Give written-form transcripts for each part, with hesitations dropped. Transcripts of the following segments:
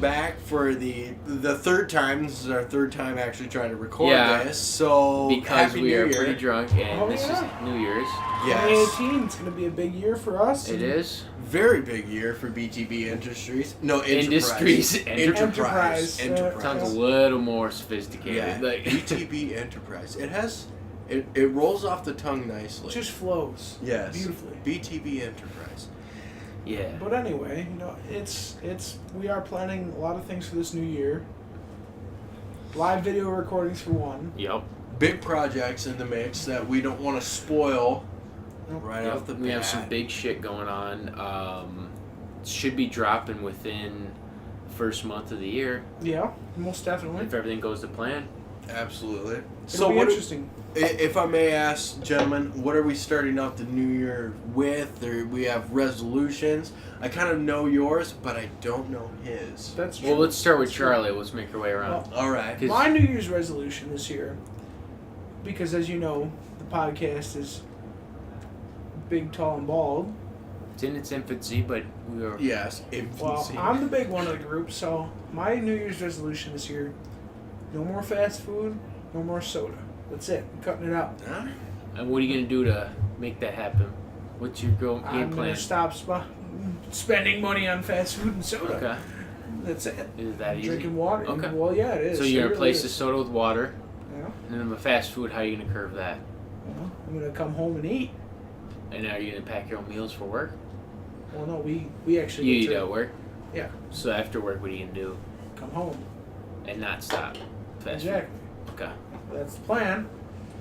back for the third time. This is our third time actually trying to record this. So because Happy we New are Year. pretty drunk, and this is New Year's. Yes. 2018 is going to be a big year for us. It is. Very big year for BTB Industries. No, Enterprise. Enterprise. Sounds a little more sophisticated. Yeah. Like. BTB Enterprise. It rolls off the tongue nicely. It just flows. Yes. Beautifully. BTB Enterprise. Yeah. But anyway, we are planning a lot of things for this new year. Live video recordings for one. Yep. Big projects in the mix that we don't want to spoil right off the bat. We have some big shit going on. Should be dropping within the first month of the year. Yeah, most definitely. If everything goes to plan. Absolutely. It'll be interesting. If I may ask, gentlemen, what are we starting off the new year with? We have resolutions. I kind of know yours, but I don't know his. That's true. Well, let's start with Charlie. Let's make our way around. All right. My New Year's resolution this year, because as you know, the podcast is big, tall, and bald. It's in its infancy, but we are... Yes, infancy. Well, I'm the big one of the group, so my New Year's resolution this year, no more fast food, no more soda. That's it. I'm cutting it out. Huh? And what are you going to do to make that happen? What's your game I'm plan? going to stop spending money on fast food and soda. Okay. That's it. Is that easy? Drinking water. Okay. Well, yeah, it is. So you're going to really replace the soda with water, Yeah. and then the fast food, how are you going to curve that? Well, I'm going to come home and eat. And are you going to pack your own meals for work? Well, no, we actually You get eat to at work? Yeah. So after work, what are you going to do? come home. And not stop fast Exactly. food? Okay. That's the plan.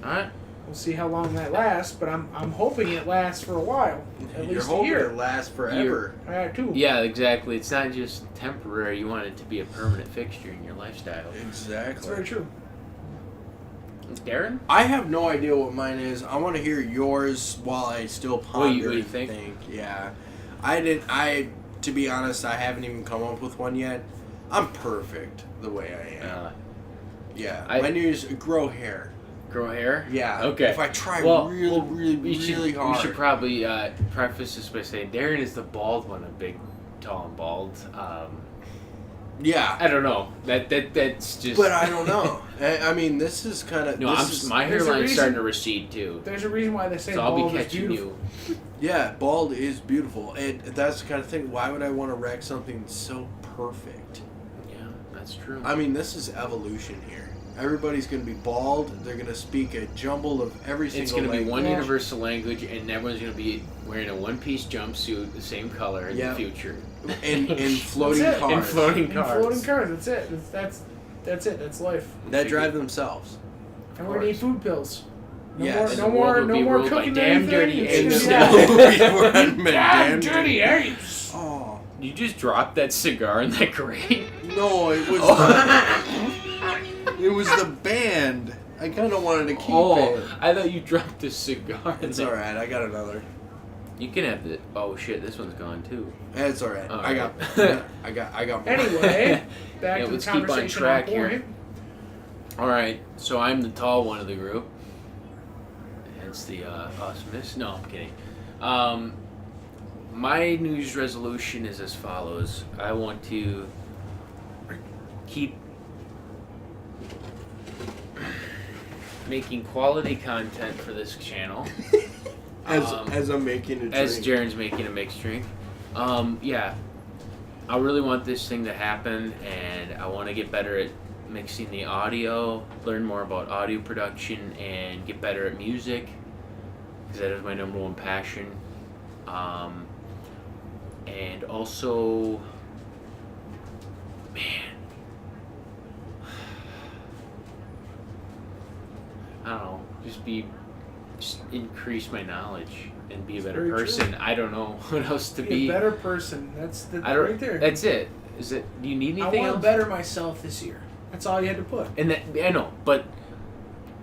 Alright. We'll see how long that lasts, but I'm hoping it lasts for a while. At You're least a hoping year. it lasts forever. Too. Yeah, exactly. It's not just temporary. You want it to be a permanent fixture in your lifestyle. That's Exactly. very true. Darren? I have no idea what mine is. I want to hear yours while I still ponder. What do you and think? Yeah. To be honest, I haven't even come up with one yet. I'm perfect the way I am. Yeah. My New Year's, grow hair. Grow hair? Yeah. Okay. If I try really hard. We should probably preface this by saying Darren is the bald one, a big, tall, and bald. Yeah. I don't know. That's just. But I don't know. I mean, this is kind of. No, my hairline's starting to recede too. There's a reason why they say So I'll bald be is catching beautiful. you. Yeah, bald is beautiful. That's the kind of thing. Why would I want to wreck something so perfect? Yeah, that's true. I mean, this is evolution here. Everybody's going to be bald. They're going to speak a jumble of every single It's going to be one Yeah. universal language, and everyone's going to be wearing a one-piece jumpsuit, the same color in the future. in floating That's it. cars. In floating And cars. floating cars. That's it. That's it. That's life. That drive themselves. And we're gonna eat food pills. No Yes. more. And No the world more. will No be more ruled by cooking damn anything. dirty It's apes. gonna be Damn dirty apes. Oh. You just dropped that cigar in that grate? No, it was it was the band. I kind of wanted to keep it. I thought you dropped the cigar. It's all right. I got another. You can have the. Oh shit, this one's gone too. It's all right. All I right. got more. Anyway, back Yeah, to let's the keep on conversation track point. here. All right, so I'm the tall one of the group. Hence the awesomeness. No, I'm kidding. My New Year's resolution is as follows. I want to keep making quality content for this channel. As I'm making a drink. As Jaren's making a mixed drink. Yeah. I really want this thing to happen, and I want to get better at mixing the audio, learn more about audio production, and get better at music, because that is my number one passion. And also, man, I don't know, just increase my knowledge and be a better very person. true. I don't know what else to Be a better person. That's right there. That's it. Is it? Do you need I anything want else? to better myself this year. That's all you had to put. And that I know, but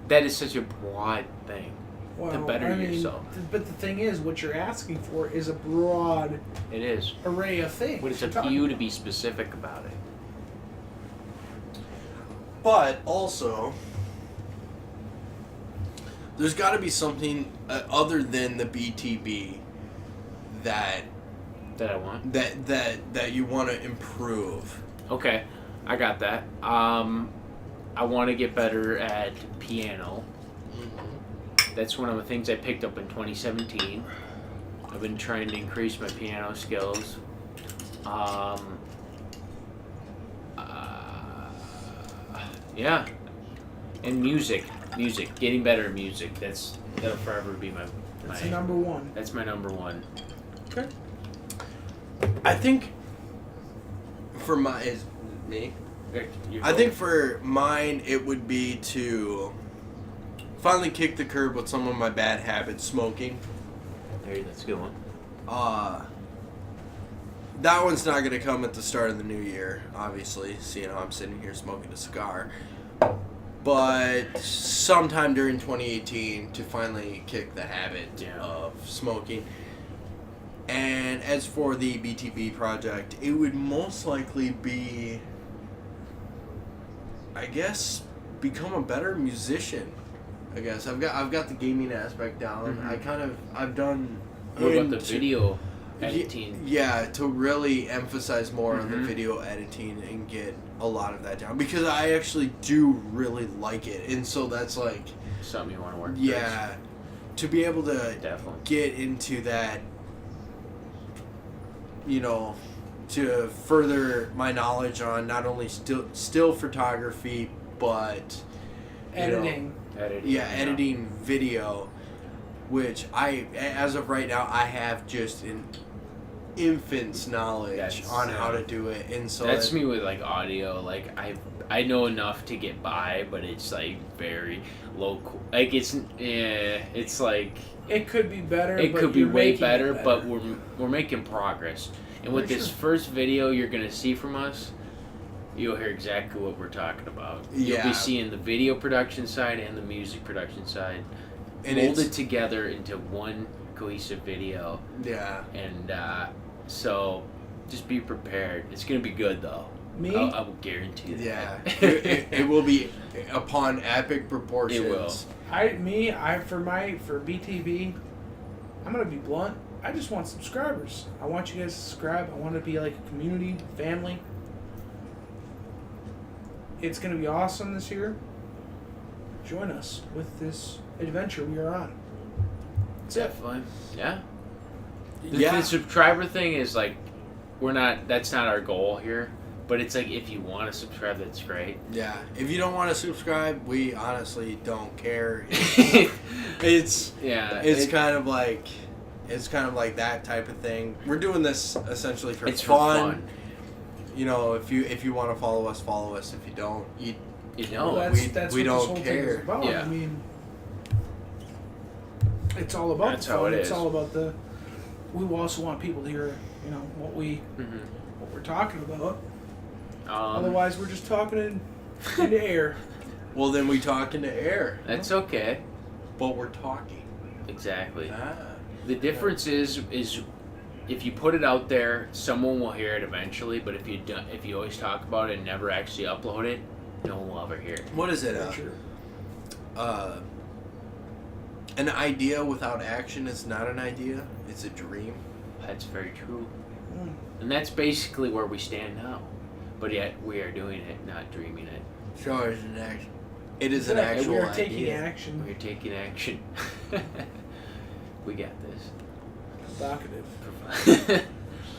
that is such a broad thing. Well, To better yourself. But the thing is, what you're asking for is a broad It is. array of things. But it's up to you to be specific about it. But also, there's got to be something other than the BTB that That I want. that you want to improve. Okay, I got that. I want to get better at piano. That's one of the things I picked up in 2017. I've been trying to increase my piano skills. Yeah, and music, getting better at music. That'll forever be That's number one. That's my number one. Okay. I think for me. I think for mine it would be to finally kick the curb with some of my bad habits, smoking. Hey, that's a good one. That one's not going to come at the start of the new year, obviously, seeing how I'm sitting here smoking a cigar. But sometime during 2018 to finally kick the habit of smoking. And as for the BTB project, it would most likely be, I guess, become a better musician. I guess I've got the gaming aspect down. Mm-hmm. I've done. What about the video editing? Yeah, to really emphasize more on the video editing and get a lot of that down, because I actually do really like it, and so that's like something you want to work. Yeah, to be able to definitely get into that, to further my knowledge on not only still photography but editing. Editing video, which as of right now I have just an infant's knowledge on how to do it, and so that's me with like audio. Like I know enough to get by, but it's like very local. Like it's like it could be better. It could be way better, but we're making progress. And with this first video you're gonna see from us, you'll hear exactly what we're talking about. You'll be seeing the video production side and the music production side molded together into one cohesive video. Yeah. And so just be prepared. It's going to be good, though. Me? I will guarantee that. Yeah. it will be upon epic proportions. It will. For BTB, I'm going to be blunt. I just want subscribers. I want you guys to subscribe. I want to be like a community, family. It's going to be awesome this year. Join us with this adventure we are on. Definitely. Yeah. The subscriber thing is like, that's not our goal here. But it's like, if you want to subscribe, that's great. Yeah. If you don't want to subscribe, we honestly don't care. It's kind of like that type of thing. We're doing this essentially for fun. If you want to follow us, follow us. If you don't, that's we don't care. Yeah. I mean, it's all about that's the fun. How it it's is. all about the. We also want people to hear, what we're talking about. Otherwise, we're just talking into air. Well, then we talk into air. That's okay. But we're talking. Exactly. The difference is if you put it out there, someone will hear it eventually. But if you always talk about it and never actually upload it, no one will ever hear it. What is it? An idea without action is not an idea. It's a dream. That's very true. And that's basically where we stand now. But yet we are doing it, not dreaming it. Sure, it's an action. It is an actual idea. We are taking action. We're taking action. We got this. Provocative.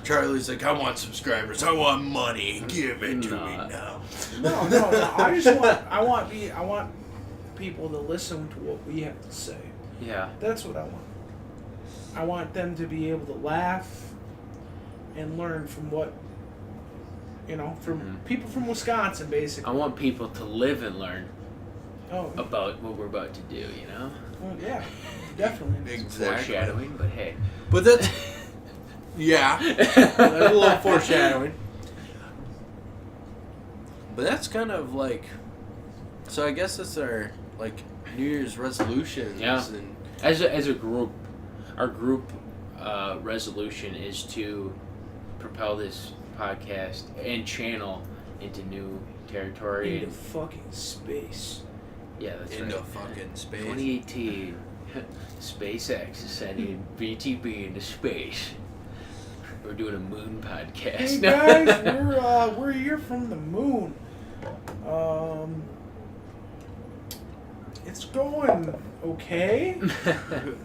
Charlie's like, I want subscribers. I want money. Give it to me now. No. I want people to listen to what we have to say. Yeah. That's what I want. I want them to be able to laugh and learn from what, from people from Wisconsin, basically. I want people to live and learn about what we're about to do, Well, yeah, definitely. Exactly. Foreshadowing, but hey. But that's... Yeah. There's a little foreshadowing. But that's kind of like... So I guess that's our, New Year's resolutions. Yeah. And as a group, our group resolution is to propel this podcast and channel into new territory. Into fucking space. Yeah, that's into right. fucking space. 2018, SpaceX is sending BTB into space. We're doing a moon podcast. Hey guys, we're here from the moon. It's going okay.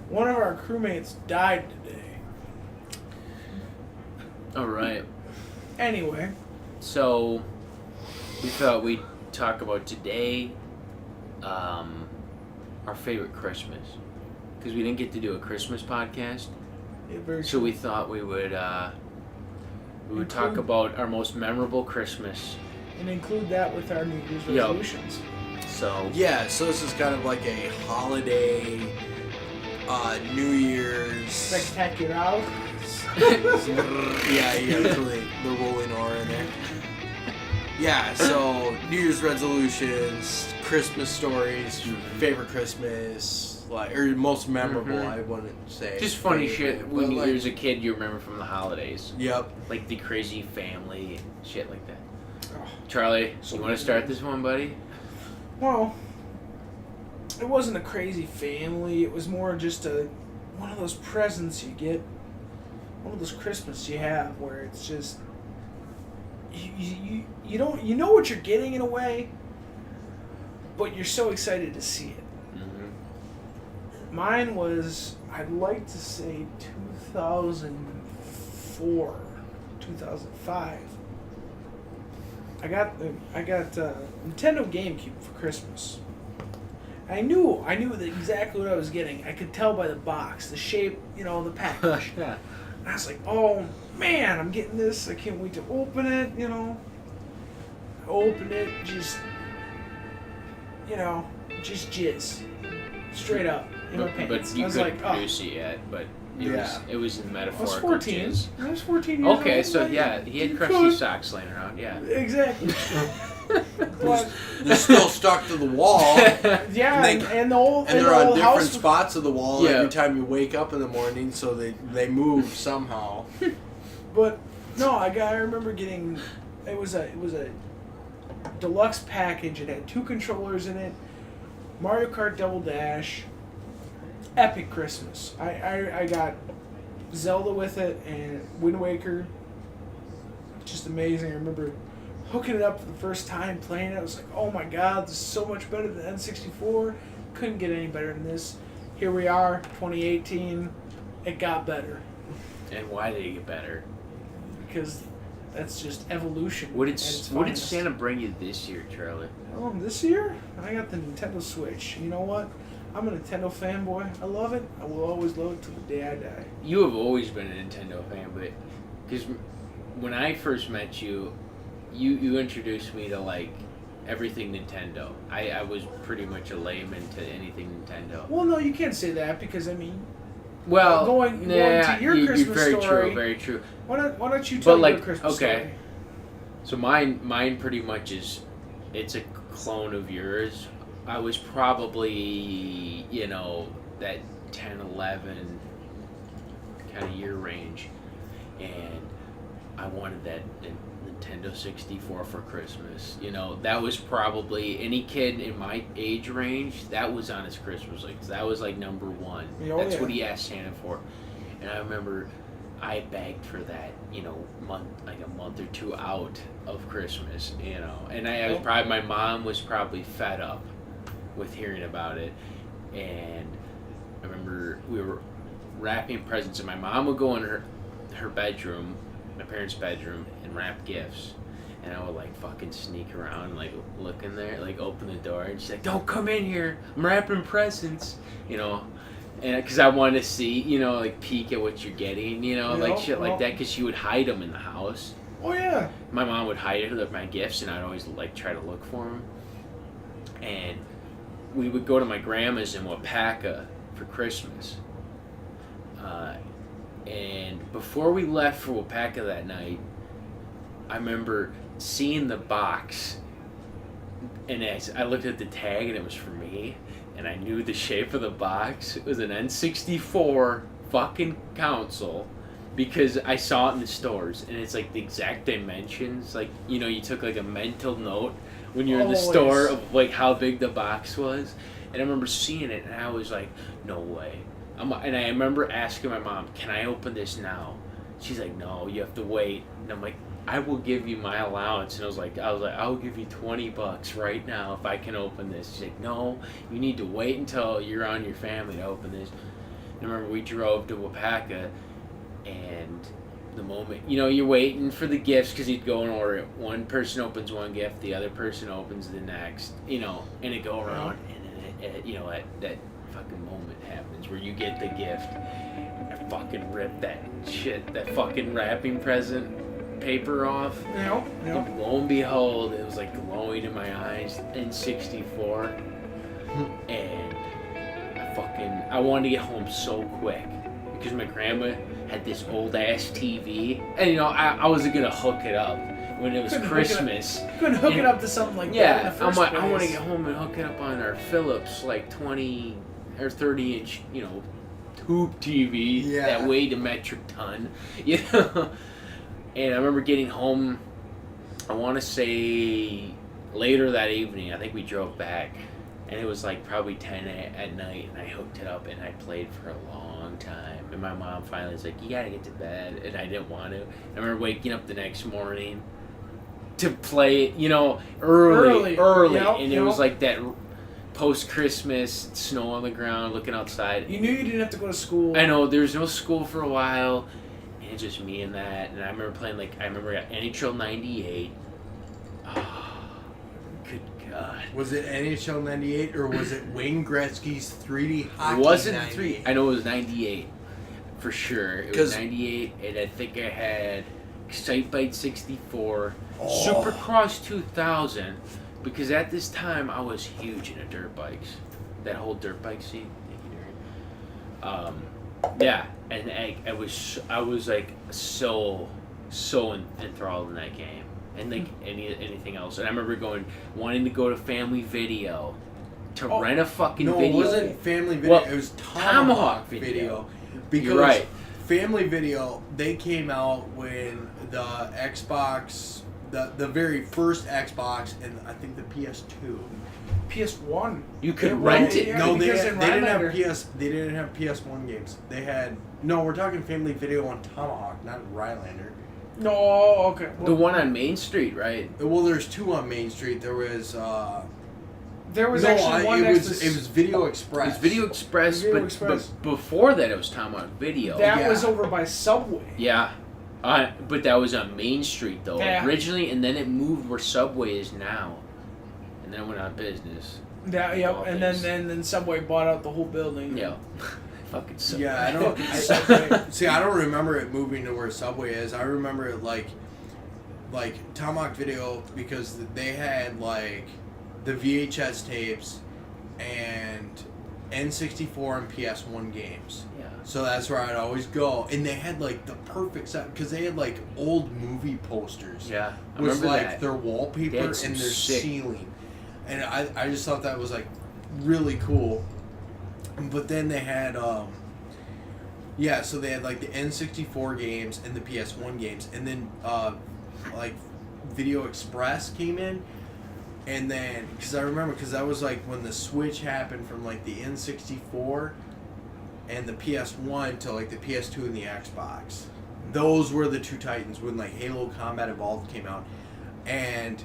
One of our crewmates died today. All right. Anyway, so we thought we'd talk about today our favorite Christmas, because we didn't get to do a Christmas podcast. yeah, very So true. we thought we would talk about our most memorable Christmas. And include that with our New Year's Yep. resolutions. So Yeah, so this is kind of like a holiday, New Year's. Spectacular out. Yeah, you gotta throw the rolling R in there. Yeah, so New Year's resolutions, Christmas stories, favorite Christmas, or most memorable, Mhm. I wouldn't say. just funny favorite, shit but when you was a kid you remember from the holidays. Yep. Like the crazy family, shit like that. Oh, Charlie, so you want to start this one, buddy? well, it wasn't a crazy family. It was more just one of those presents you get, one of those Christmas you have where it's just you don't know what you're getting in a way, but you're so excited to see it. Mm-hmm. Mine was, I'd like to say 2004, 2005. I got Nintendo GameCube for Christmas. I knew exactly what I was getting. I could tell by the box, the shape, the package. Yeah. And I was like, oh man, I'm getting this. I can't wait to open it, I opened it, just jizz. Straight up in my But pants. you I was couldn't like, produce it yet, but it was in I was metaphorical 14. jizz. I was 14 years old. Okay, so like, yeah, he had you crusty could. socks laying around, yeah. Exactly. But, They're still stuck to the wall, yeah, And and the old and and they're the on old different house. spots of the wall Yeah. every time you wake up in the morning, so they move somehow. But no, I remember getting. It was a deluxe package. It had 2 controllers in it. Mario Kart Double Dash. Epic Christmas. I got Zelda with it and Wind Waker. Just amazing. I remember hooking it up for the first time, playing it. I was like, oh my god, this is so much better than N64. Couldn't get any better than this. Here we are, 2018. It got better. And why did it get better? Because that's just evolution. What at did its what did finest. Santa bring you this year, Charlie? This year, I got the Nintendo Switch. You know what? I'm a Nintendo fanboy. I love it. I will always love it till the day I die. You have always been a Nintendo fan, but because when I first met you, you introduced me to like everything Nintendo. I was pretty much a layman to anything Nintendo. Well, no, you can't say that because Well, going to your you're Christmas very story. true, very true. why don't you tell But, your Christmas story? So mine pretty much it's a clone of yours. I was probably, that 10, 11 kind of year range. And I wanted that Nintendo 64 for Christmas. That was probably any kid in my age range, that was on his Christmas list. That was like number 1. Oh, That's yeah. what he asked Santa for. And I remember I begged for that, a month or 2 out of Christmas, and I was probably, my mom was probably fed up with hearing about it, and I remember we were wrapping presents, and my mom would go in her bedroom, my parents' bedroom, and wrap gifts, and I would like fucking sneak around and like look in there, like open the door, and she's like, "Don't come in here, I'm wrapping presents," And because I wanted to see, like peek at what you're getting, like shit like that, because she would hide them in the house. Oh yeah. My mom would hide my gifts, and I'd always like try to look for them. And we would go to my grandma's in Wapaka for Christmas. And before we left for Wapaka that night, I remember seeing the box, and I looked at the tag, and it was for me. And I knew the shape of the box. It was an N64 fucking console because I saw it in the stores, and it's like the exact dimensions. Like, you took like a mental note when you're in the store of like how big the box was. And I remember seeing it, and I was like, no way. And I remember asking my mom, can I open this now? she's like, no, you have to wait. And I'm like, I will give you my allowance. And I was like, I'll give you $20 right now if I can open this. She's like, no, you need to wait until you're on your family to open this. And I remember we drove to Wapaka, and the moment, you're waiting for the gifts because you'd go and order it. One person opens one gift, the other person opens the next, and it go around, and then that fucking moment happens where you get the gift. I fucking rip that fucking wrapping present paper off. Yep. And lo and behold, it was like glowing in my eyes in 64. And I wanted to get home so quick because my grandma had this old ass TV, and I wasn't gonna hook it up when it was Christmas. Couldn't hook it up to something like that. Yeah, In the first I place. want to get home and hook it up on our Philips like 20 or 30 inch, tube TV that weighed a metric ton, And I remember getting home, I want to say later that evening. I think we drove back, and it was like probably 10 at night, and I hooked it up and I played for a long time. And my mom finally was like, you gotta get to bed, and I didn't want to. I remember waking up the next morning to play it, early, and it was like that post-Christmas, snow on the ground, looking outside. You knew you didn't have to go to school. I know, there was no school for a while. And it's just me and that. And I remember playing, NHL 98. Oh, good God. Was it NHL 98 or was it Wayne Gretzky's 3D hockey? It wasn't 98? 3. I know it was 98. For sure. It was 98. And I think I had Excitebike 64. Supercross 2000. Because at this time, I was huge into dirt bikes. That whole dirt bike scene. Thank you, Darren. Yeah, and I was like so enthralled in that game, and like anything else. And I remember wanting to go to Family Video to rent a fucking video. No, it wasn't Family Video. It was Tomahawk Video. Because You're right. Family Video, they came out when the Xbox, the very first Xbox, and I think the PS2. PS1. You could rent it. No, they didn't have They didn't have PS1 games. They had we're talking Family Video on Tomahawk, not Rylander. No, okay. The one on Main Street, right? Well, there's two on Main Street. There was. Actually one it was Video Express. It was Video Express, but before that it was Tomahawk Video. That was over by Subway. Yeah. But that was on Main Street though originally, and then it moved where Subway is now. And then it went out of business. And then Subway bought out the whole building. Yeah. Fucking Subway. Yeah, I don't remember it moving to where Subway is. I remember it like Tomahawk Video because they had like the VHS tapes and N64 and PS1 games. Yeah. So that's where I'd always go. And they had like the perfect set because they had like old movie posters. Yeah. I with remember like that. their wallpaper and their sick ceiling. And I just thought that was like really cool. But then they had so they had like the N64 games and the PS1 games, and then like Video Express came in, and then because that was like when the switch happened from like the N64 and the PS1 to like the PS2 and the Xbox. Those were the two titans when like Halo Combat Evolved came out, and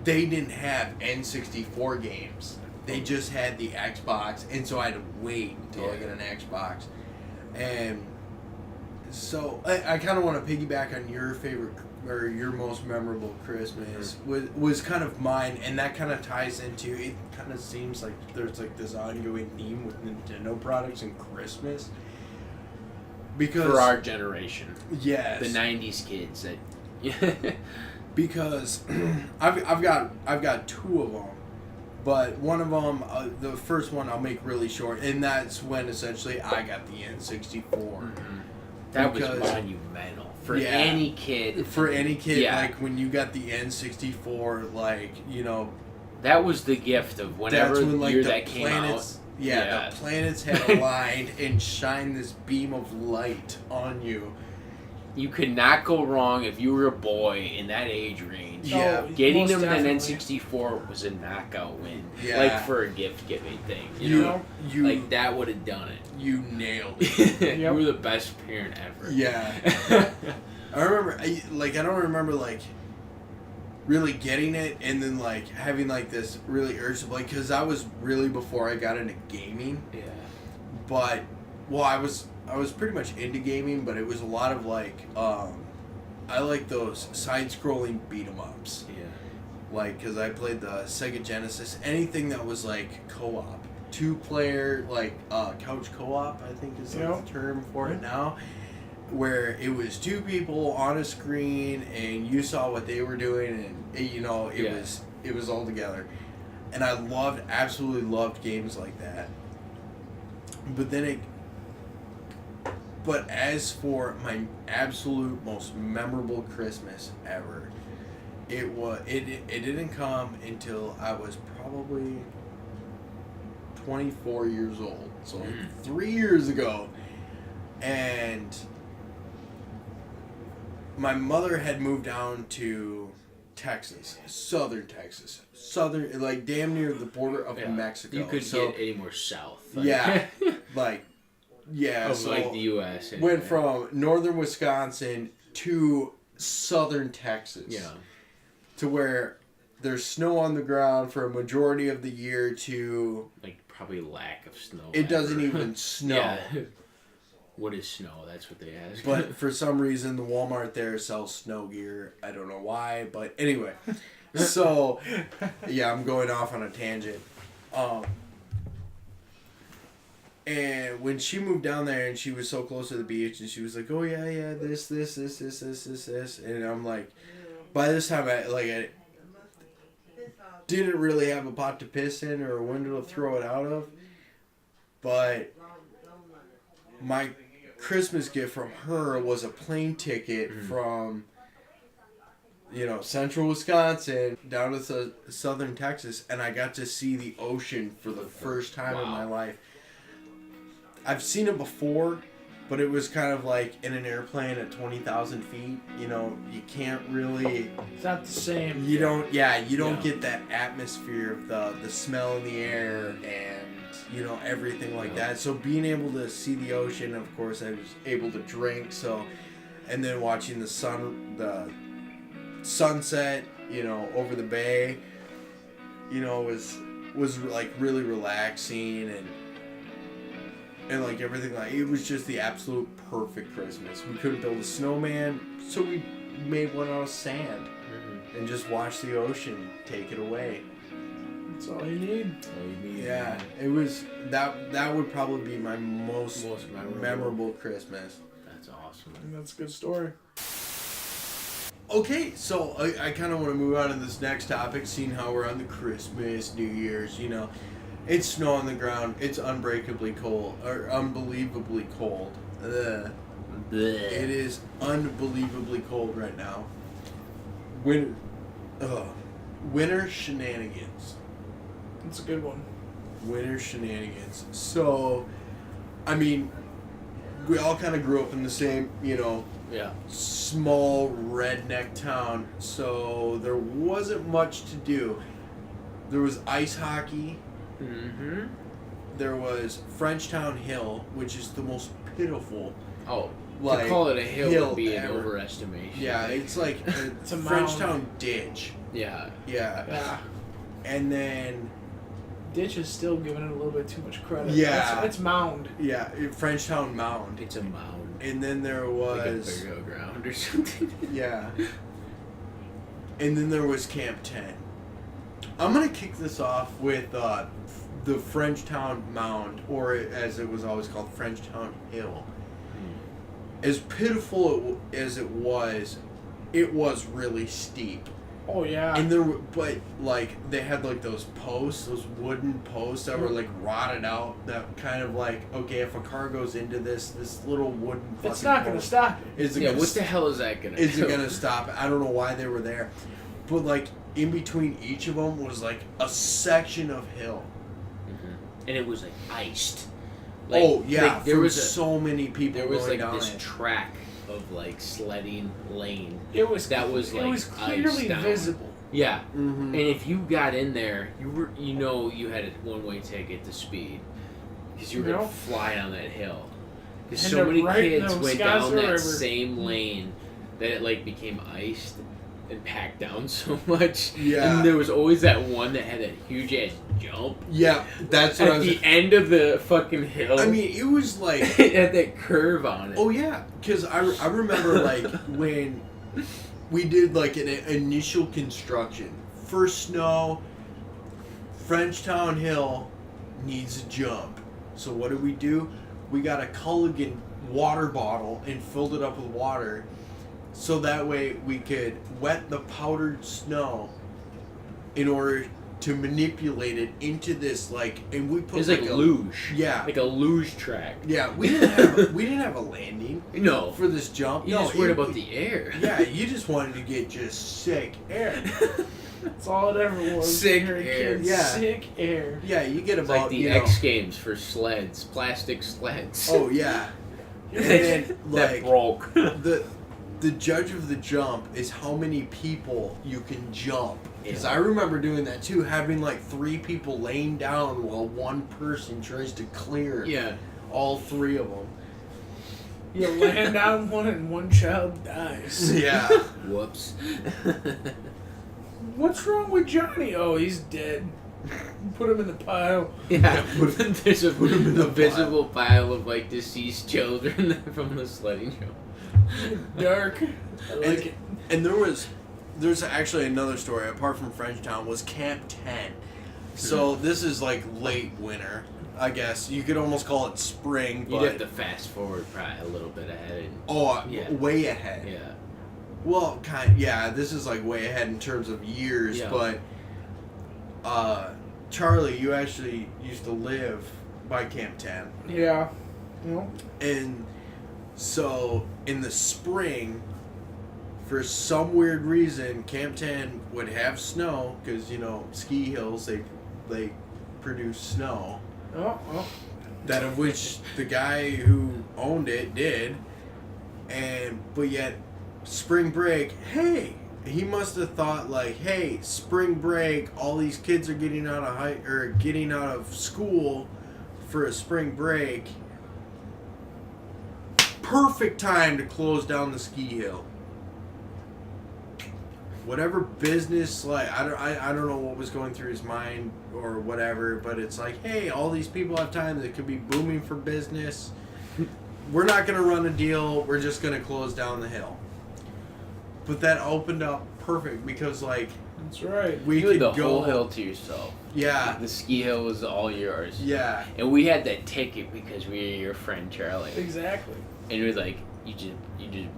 they didn't have N64 games. They just had the Xbox, and so I had to wait until I get an Xbox. And so I kind of want to piggyback on your favorite or your most memorable Christmas was kind of mine, and that kind of ties into it. Kind of seems like there's like this ongoing theme with Nintendo products and Christmas. Because for our generation, yes, the '90s kids that. Because I've got two of them, but one of them, the first one I'll make really short, and that's when essentially I got the N64. Mm-hmm. That was monumental for any kid. For any kid, like when you got the N64, like that was the gift of whenever that's when, like, year the that came out. The planets had aligned and shined this beam of light on you. You could not go wrong if you were a boy in that age range. Yeah. Getting most them an definitely. N64 was a knockout win. Yeah. Like for a gift giving thing. You know? You Like that would have done it. you nailed it. You were the best parent ever. Yeah. I remember, I don't remember, like, really getting it and then, like, having, like, this really urge to play, because that was really before I got into gaming. Yeah. But, well, I was pretty much into gaming, but it was a lot of, like, I like those side-scrolling beat-em-ups. Yeah. Like, because I played the Sega Genesis, anything that was, like, co-op. Two-player, like, couch co-op, I think is like, the term for it now. Where it was two people on a screen and you saw what they were doing and it was all together. And I absolutely loved games like that. But as for my absolute most memorable Christmas ever, it didn't come until I was probably 24 years old. So 3 years ago. And my mother had moved down to Texas, southern Texas, like damn near the border of Mexico. You couldn't get any more south. Like, Yeah, of so like the U.S. Anyway. Went from northern Wisconsin to southern Texas. Yeah. To where there's snow on the ground for a majority of the year to like probably lack of snow. It doesn't even snow. Yeah. What is snow? That's what they ask. But for some reason, the Walmart there sells snow gear. I don't know why, but anyway. So, yeah, I'm going off on a tangent. And when she moved down there and she was so close to the beach and she was like, oh, yeah, this. And I'm like, by this time, I didn't really have a pot to piss in or a window to throw it out of. But my Christmas gift from her was a plane ticket from, central Wisconsin down to southern Texas, and I got to see the ocean for the first time in my life. I've seen it before, but it was kind of like in an airplane at 20,000 feet. You can't really... It's not the same. You don't get that atmosphere of the smell in the air and... everything like that. So being able to see the ocean, of course, I was able to drink. So, and then watching the sunset, over the bay, was like really relaxing and like everything. Like it was just the absolute perfect Christmas. We couldn't build a snowman, so we made one out of sand and just watched the ocean take it away. That's all you need. Yeah, it was that would probably be my most memorable Christmas. That's awesome. And that's a good story. Okay, so I kind of want to move on to this next topic, seeing how we're on the Christmas, New Year's, It's snow on the ground. It's unbelievably cold. Ugh. It is unbelievably cold right now. Winter shenanigans. That's a good one. Winter shenanigans. So, I mean, we all kind of grew up in the same, small redneck town. So there wasn't much to do. There was ice hockey. Mm-hmm. There was Frenchtown Hill, which is the most pitiful. Oh, like, to call it a hill would be ever. an overestimation. Yeah, it's like It's a Frenchtown ditch. Yeah. Yeah. And then Ditch is still giving it a little bit too much credit. Yeah. It's mound. Yeah, Frenchtown Mound. It's a mound. And then there was like a burial ground or something. Yeah. And then there was Camp 10. I'm gonna kick this off with the Frenchtown Mound, or as it was always called, Frenchtown Hill. As pitiful as it was really steep. Oh yeah. And but like they had like those posts, those wooden posts that were like rotted out. That kind of like, okay, if a car goes into this little wooden. It's not gonna stop it. What the hell is that gonna? Is it gonna stop? I don't know why they were there, but like in between each of them was like a section of hill. Mm-hmm. And it was like iced. There was so many people. There was going like down this it. track of like sledding lane. It was Like it was clearly iced down. visible. Yeah, Mm-hmm. and if you got in there, you had a one-way ticket to speed because you were gonna fly down that hill. Because so many kids went down that same lane that it like became iced and packed down so much. Yeah. And there was always that one that had a huge ass jump. Yeah, that's what at the end of the fucking hill. I mean, it was like it had that curve on it. Oh yeah, because I remember like when we did like an initial construction. First snow, Frenchtown Hill needs a jump. So what did we do? We got a Culligan water bottle and filled it up with water, so that way we could wet the powdered snow in order to manipulate it into this and we put it was like a luge. Yeah, like a luge track. Yeah, we didn't have a landing. No, for this jump. You just worried about the air. Yeah, you just wanted to get just sick air. That's all it ever was. Sick air. Yeah. Sick air. Yeah, you get it's about like the X Games for sleds, plastic sleds. Oh yeah, and that broke. The judge of the jump is how many people you can jump. Because I remember doing that too, having like 3 people laying down while one person tries to clear all 3 of them. You land on one and one child dies. Yeah. Whoops. What's wrong with Johnny? Oh, he's dead. Put him in the pile. Yeah, there's a visible pile of like deceased children from the sledding show. Dark. I like it. And there's actually another story apart from Frenchtown was Camp 10. So this is like late winter, I guess. You could almost call it spring. You'd have to fast forward probably a little bit ahead. Way ahead. Yeah. Well, this is like way ahead in terms of years, but Charlie, you actually used to live by Camp 10. Yeah. Yep. And so in the spring, for some weird reason, Camp 10 would have snow because ski hills they produce snow. Oh. That of which the guy who owned it did, but yet spring break, hey, he must have thought like, hey, spring break, all these kids are getting out of school for a spring break. Perfect time to close down the ski hill. Whatever business, I don't know what was going through his mind or whatever, but it's like, hey, all these people have time that could be booming for business. We're not going to run a deal. We're just going to close down the hill. But that opened up perfect because, that's right. You had the whole hill to yourself. Yeah. The ski hill was all yours. Yeah. And we had that ticket because we were your friend Charlie. Exactly. And it was like, you just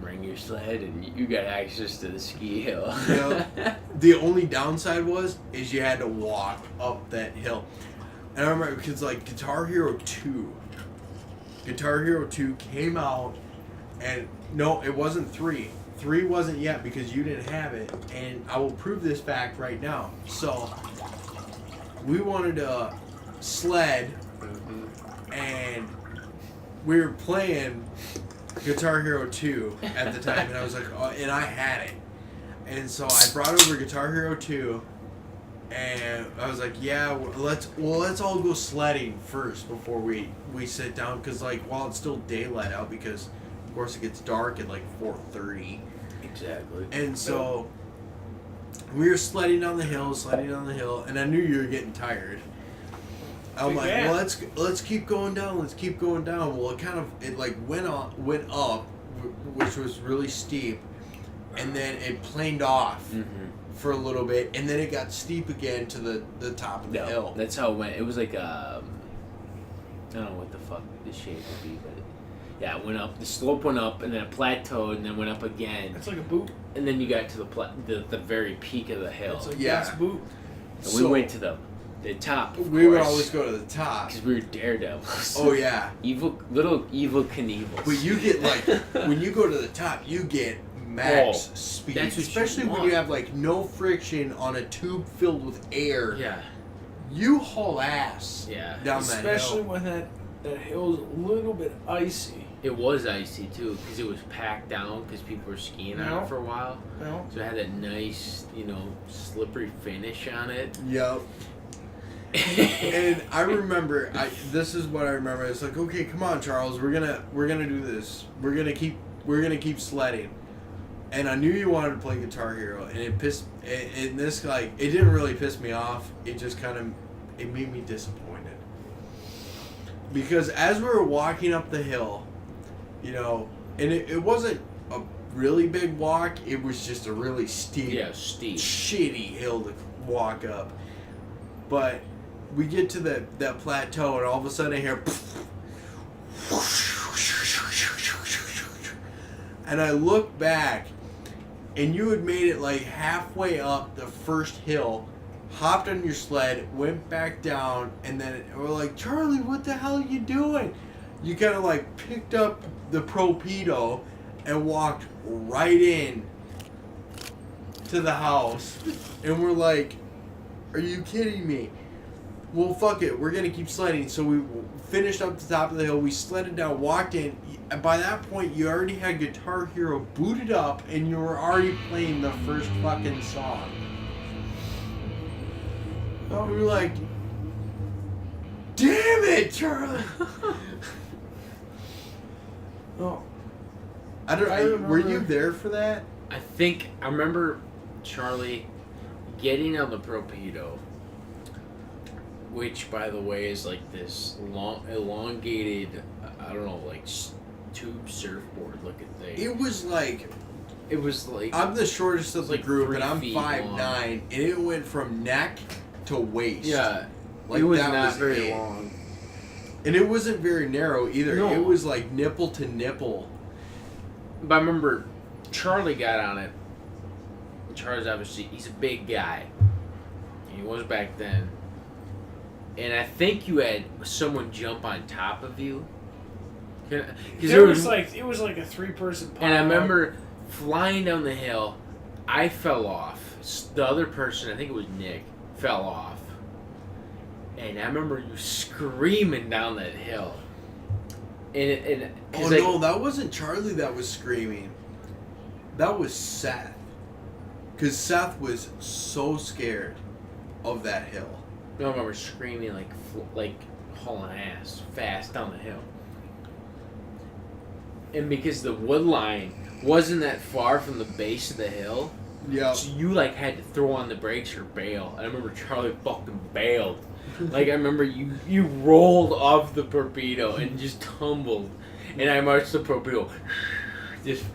bring your sled and you got access to the ski hill. The only downside is you had to walk up that hill. And I remember because Guitar Hero 2 came out, and no, it wasn't 3. 3 wasn't yet because you didn't have it, and I will prove this fact right now. So we wanted to sled, and we were playing Guitar Hero 2 at the time, and I was like, and I had it, and so I brought over Guitar Hero 2, and I was like, yeah, let's all go sledding first before we sit down, because while it's still daylight out, because of course it gets dark at 4:30. Exactly. And so we were sledding down the hill, and I knew you were getting tired. I'm like, well, let's keep going down. Well, it went up, which was really steep, and then it planed off for a little bit, and then it got steep again to the top of the hill. That's how it went. It was like I don't know what the fuck the shape would be, but it went up. The slope went up, and then it plateaued, and then went up again. It's like a boot. And then you got to the very peak of the hill. It's like that's boot. And we went to the top. We would always go to the top because we were daredevils. Oh yeah, little evil Knievils. But you get when you go to the top, you get max speed, especially when you have no friction on a tube filled with air. Yeah, you haul ass. Yeah, down that hill. Especially when that hill's a little bit icy. It was icy too, because it was packed down because people were skiing on it for a while. No. So it had that nice, slippery finish on it. Yep. And I remember, this is what I remember. It's like, okay, come on, Charles, we're gonna do this. We're gonna keep sledding. And I knew you wanted to play Guitar Hero, and it didn't really piss me off. It just it made me disappointed. Because as we were walking up the hill, and it wasn't a really big walk, it was just a really steep, shitty hill to walk up. But we get to that plateau, and all of a sudden I hear, and I look back, and you had made it like halfway up the first hill, hopped on your sled, went back down, and then we're like, Charlie, what the hell are you doing? You kind of like picked up the Propedo and walked right in to the house, and we're like, are you kidding me? Well, fuck it, we're gonna keep sledding. So we finished up the top of the hill, we sledded down, walked in. By that point, you already had Guitar Hero booted up, and you were already playing the first fucking song. Oh, we were like, damn it, Charlie! Oh. Were you there for that? I remember Charlie getting on the Propedo, which, by the way, is like this long, elongated, I don't know, like tube surfboard looking thing. It was like I'm the shortest of the group, and I'm 5'9", and it went from neck to waist. Yeah, like it was that not was very long, and it wasn't very narrow either. No. It was like nipple to nipple. But I remember Charlie got on it. Charlie's obviously, he's a big guy. He was back then. And I think you had someone jump on top of you. Because it was like a 3-person pile. And I remember flying down the hill. I fell off. The other person, I think it was Nick, fell off. And I remember you screaming down that hill. No, that wasn't Charlie that was screaming. That was Seth. Because Seth was so scared of that hill. I remember screaming like hauling ass fast down the hill. And because the wood line wasn't that far from the base of the hill, so you had to throw on the brakes or bail. And I remember Charlie fucking bailed. I remember you rolled off the Propedo and just tumbled. And I marched the Propedo just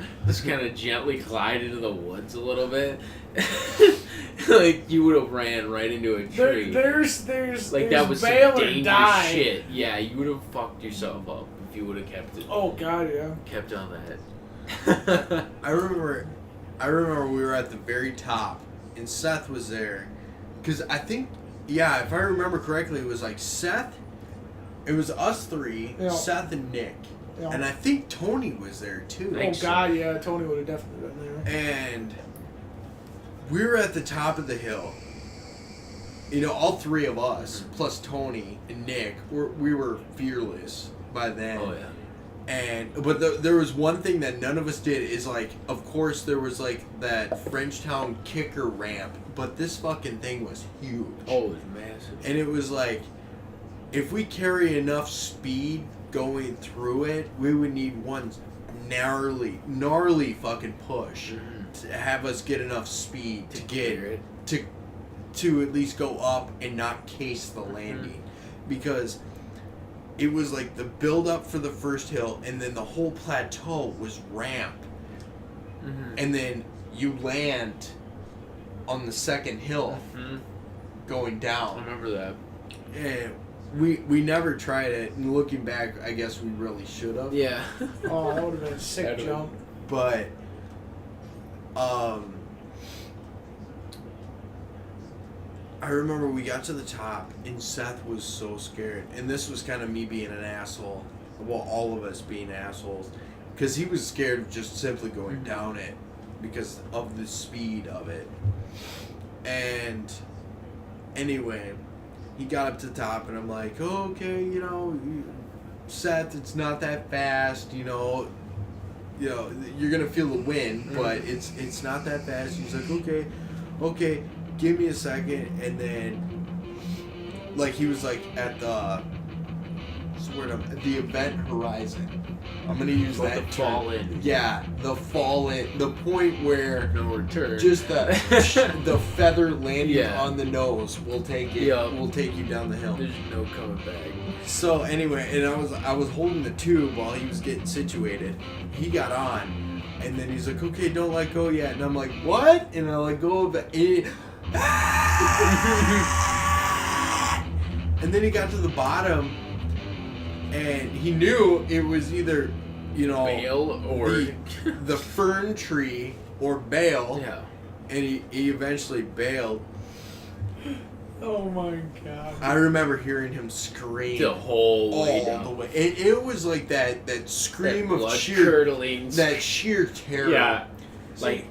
kind of gently glide into the woods a little bit. You would have ran right into a tree. There's that was some bail or dangerous die. shit. Yeah, you would have fucked yourself up if you would have kept it. Oh god, yeah. Kept on that. I remember we were at the very top, and Seth was there, because I think, if I remember correctly, it was like Seth. It was us three, Seth and Nick. Yeah. And I think Tony was there too. Oh god, yeah, Tony would have definitely been there. And we were at the top of the hill. All three of us, plus Tony and Nick, we were fearless by then. Oh yeah. But there was one thing that none of us did is of course there was that Frenchtown kicker ramp, but this fucking thing was huge. Oh, it was massive. And it was if we carry enough speed going through it, we would need one gnarly fucking push to have us get enough speed to get it to at least go up and not case the landing, because it was the build up for the first hill, and then the whole plateau was ramp, and then you land on the second hill going down. I remember that. And we never tried it, and looking back, I guess we really should have. Yeah. Oh, that would have been a sick jump. But, I remember we got to the top, and Seth was so scared. And this was kind of me being an asshole. Well, all of us being assholes. Because he was scared of just simply going down it because of the speed of it. And, anyway, he got up to the top, and I'm like, oh, okay, Seth, it's not that fast, you know, you're gonna feel the wind, but it's not that fast. He's like, okay, give me a second, and then, like, he was like at the event horizon. I'm gonna use that the term. fall in. Yeah, the fall in, the point where No return. just the feather landing on the nose will take it. Yep. Will take you down the hill. There's no coming back. So anyway, and I was holding the tube while he was getting situated. He got on, and then he's like, "Okay, don't let go yet." And I'm like, "What?" And I let go of it. And then he got to the bottom, and he knew it was either, Bail or the fern tree or bail. Yeah. And he eventually bailed. Oh my god. I remember hearing him scream The whole way all down. the way. It was like that scream That of blood sheer curdling. that sheer terror. Yeah. Like,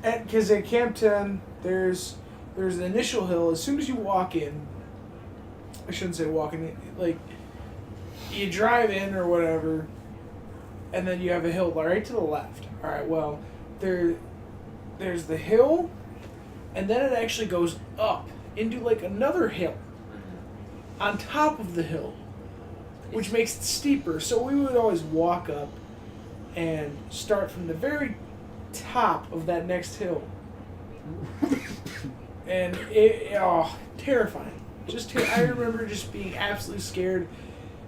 Because at Camp 10, there's an initial hill. As soon as you walk in, I shouldn't say walk in, like, you drive in or whatever, and then you have a hill right to the left. All right, well, there's the hill, and then it actually goes up into, like, another hill on top of the hill, which makes it steeper. So we would always walk up and start from the very top of that next hill. And terrifying. I remember just being absolutely scared,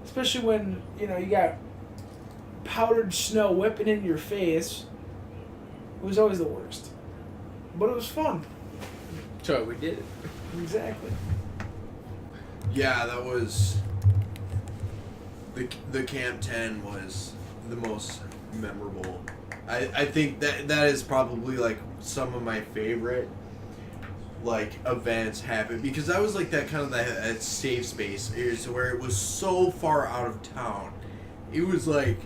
especially when, you got powdered snow whipping in your face. It was always the worst. But it was fun. so we did it. Exactly. Yeah, that was the Camp 10 was the most memorable. I think that is probably like some of my favorite like events happen, because that was like that kind of that safe space is where it was so far out of town. It was like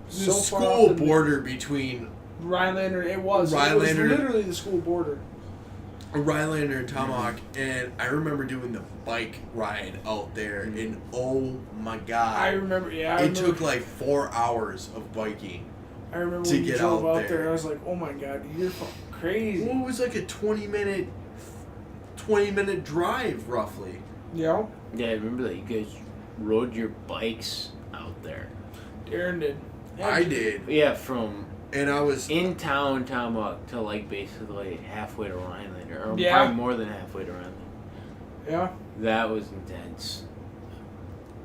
the So far school off the- border between Rhinelander, it was Rhinelander- literally the school border. Rhinelander and Tomahawk, and I remember doing the bike ride out there, and oh my god, I remember, it took like 4 hours of biking. I remember to when you get drove out out there. there, and I was like, oh my god, you're fucking crazy. Well, it was like a 20-minute drive, roughly. Yeah, Yeah, I remember that you guys rode your bikes out there. Darren did. I did, Yeah, from and I was in town Tomahawk to like basically halfway to Rhinelander, or Yeah. probably more than halfway to Rhinelander. Yeah. That was intense.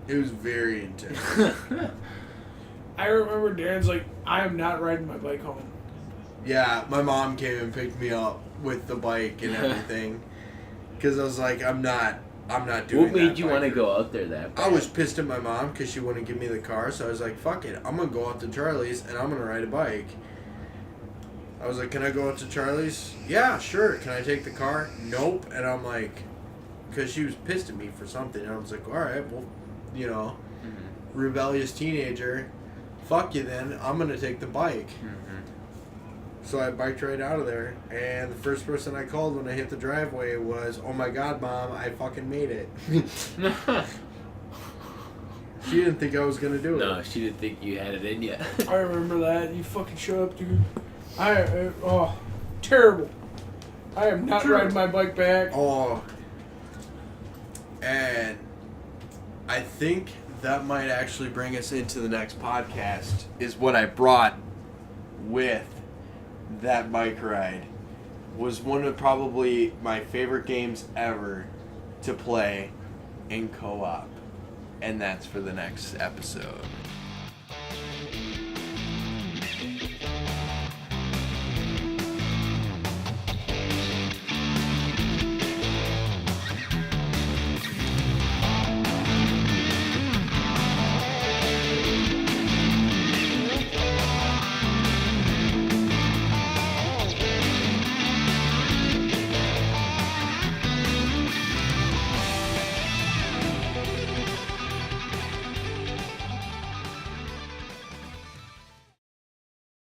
It was very intense. I remember Darren's like, I am not riding my bike home. Yeah, my mom came and picked me up with the bike and everything, because I was like, I'm not doing. What made that you want to biker. go out there that bad? I was pissed at my mom because she wouldn't give me the car, so I was like, fuck it, I'm gonna go out to Charlie's and I'm gonna ride a bike. I was like, can I go out to Charlie's? Yeah, sure. Can I take the car? Nope. And I'm like, because she was pissed at me for something, and I was like, all right, well, rebellious teenager, fuck you then, I'm gonna take the bike. So I biked right out of there, and the first person I called when I hit the driveway was, oh my god, Mom, I fucking made it. She didn't think I was gonna do it. No, she didn't think you had it in yet. I remember that. You fucking showed up, dude. Terrible. I am not riding my bike back. Oh. And I think that might actually bring us into the next podcast, is what I brought with that bike ride. Was one of probably my favorite games ever to play in co-op. And that's for the next episode.